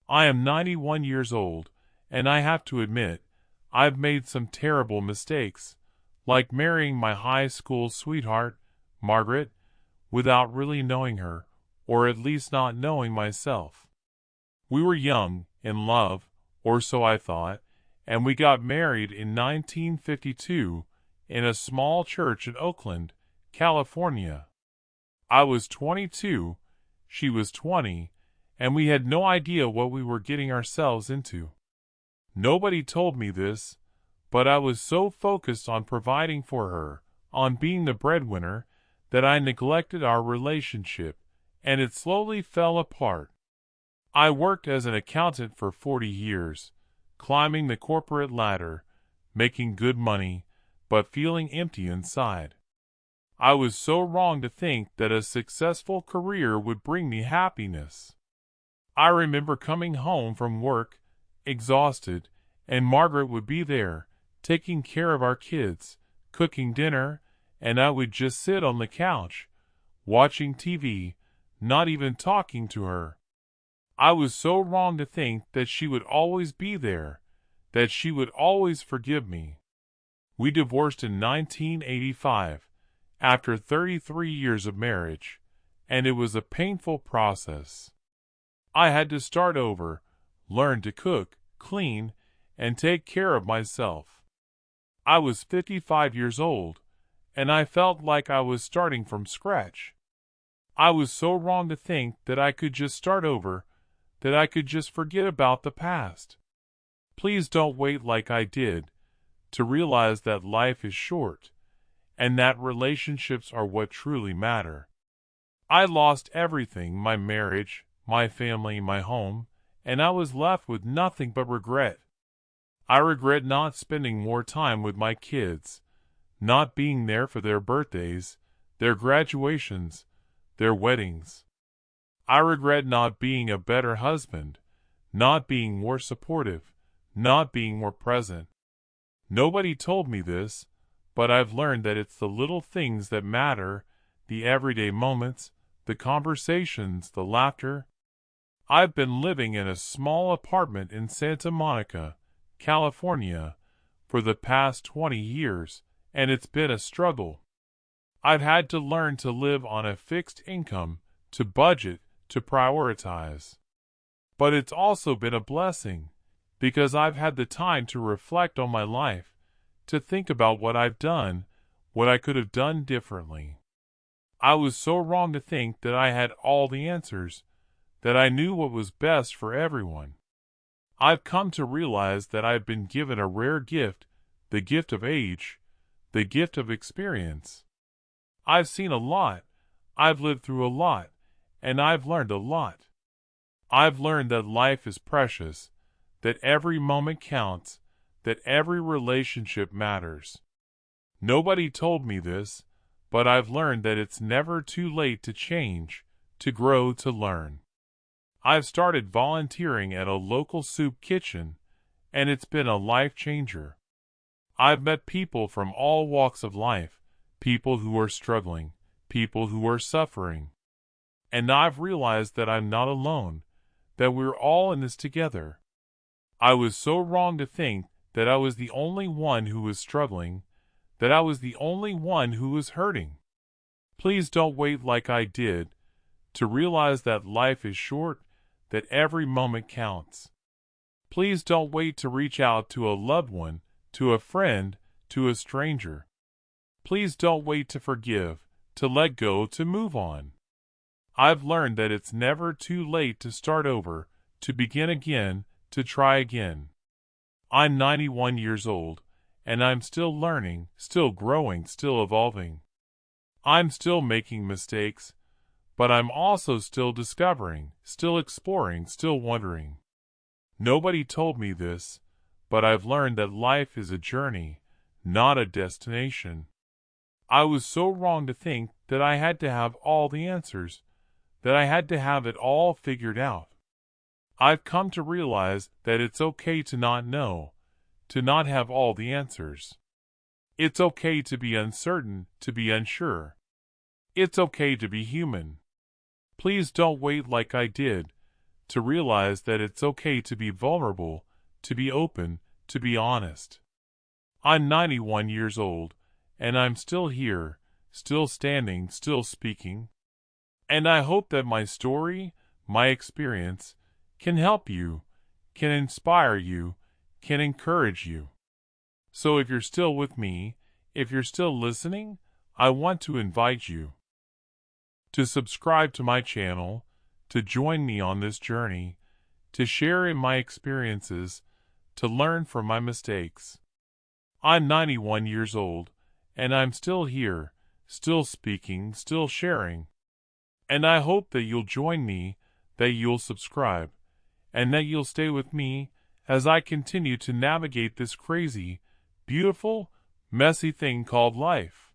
I am 91 years old, and I have to admit, I've made some terrible mistakes, like marrying my high school sweetheart, Margaret, without really knowing her, or at least not knowing myself. We were young, in love, or so I thought, and we got married in 1952 in a small church in Oakland, California. I was 22, she was 20, and we had no idea what we were getting ourselves into. Nobody told me this, but I was so focused on providing for her, on being the breadwinner, that I neglected our relationship, and it slowly fell apart. I worked as an accountant for 40 years, climbing the corporate ladder, making good money, but feeling empty inside. I was so wrong to think that a successful career would bring me happiness. I remember coming home from work, exhausted, and Margaret would be there, taking care of our kids, cooking dinner, and I would just sit on the couch, watching TV, not even talking to her. I was so wrong to think that she would always be there, that she would always forgive me. We divorced in 1985, after 33 years of marriage, and it was a painful process. I had to start over, learn to cook, clean, and take care of myself. I was 55 years old, and I felt like I was starting from scratch. I was so wrong to think that I could just start over, that I could just forget about the past. Please don't wait like I did, to realize that life is short, and that relationships are what truly matter. I lost everything, my marriage, my family, my home, and I was left with nothing but regret. I regret not spending more time with my kids, not being there for their birthdays, their graduations, their weddings. I regret not being a better husband, not being more supportive, not being more present. Nobody told me this, but I've learned that it's the little things that matter, the everyday moments, the conversations, the laughter. I've been living in a small apartment in Santa Monica, California, for the past 20 years, and it's been a struggle. I've had to learn to live on a fixed income, to budget, to prioritize. But it's also been a blessing, because I've had the time to reflect on my life, to think about what I've done, what I could have done differently. I was so wrong to think that I had all the answers, that I knew what was best for everyone. I've come to realize that I've been given a rare gift, the gift of age, the gift of experience. I've seen a lot, I've lived through a lot, and I've learned a lot. I've learned that life is precious, that every moment counts, that every relationship matters. Nobody told me this, but I've learned that it's never too late to change, to grow, to learn. I've started volunteering at a local soup kitchen, and it's been a life changer. I've met people from all walks of life, people who are struggling, people who are suffering. And I've realized that I'm not alone, that we're all in this together. I was so wrong to think that I was the only one who was struggling, that I was the only one who was hurting. Please don't wait like I did, to realize that life is short, that every moment counts. Please don't wait to reach out to a loved one, to a friend, to a stranger. Please don't wait to forgive, to let go, to move on. I've learned that it's never too late to start over, to begin again, to try again. I'm 91 years old, and I'm still learning, still growing, still evolving. I'm still making mistakes, but I'm also still discovering, still exploring, still wondering. Nobody told me this, but I've learned that life is a journey, not a destination. I was so wrong to think that I had to have all the answers, that I had to have it all figured out. I've come to realize that it's okay to not know, to not have all the answers. It's okay to be uncertain, to be unsure. It's okay to be human. Please don't wait like I did, to realize that it's okay to be vulnerable, to be open, to be honest. I'm 91 years old, and I'm still here, still standing, still speaking. And I hope that my story, my experience, can help you, can inspire you, can encourage you. So if you're still with me, if you're still listening, I want to invite you to subscribe to my channel, to join me on this journey, to share in my experiences, to learn from my mistakes. I'm 91 years old, and I'm still here, still speaking, still sharing. And I hope that you'll join me, that you'll subscribe, and that you'll stay with me as I continue to navigate this crazy, beautiful, messy thing called life.